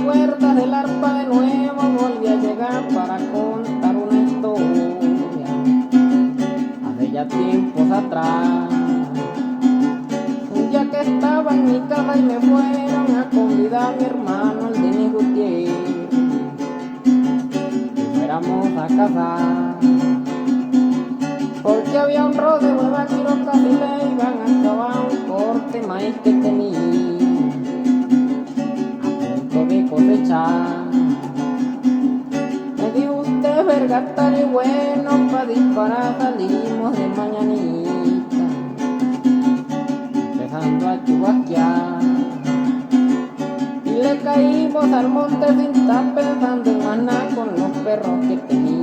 cuerdas del arpa de nuevo volví a llegar para contar una historia hace ya tiempos atrás. Un día que estaba en mi casa y me fueron a convidar a mi hermano, el Denis Gutiérrez, que fuéramos a casar, porque había un rodeo de vaqueros y le iban a acabar un corte maíz que tenía de cosechar. Me dijo usted, vergata y bueno, pa' disparar salimos de mañanita, empezando a chubasquear, y le caímos al monte sin estar pensando en más nada con los perros que tenía.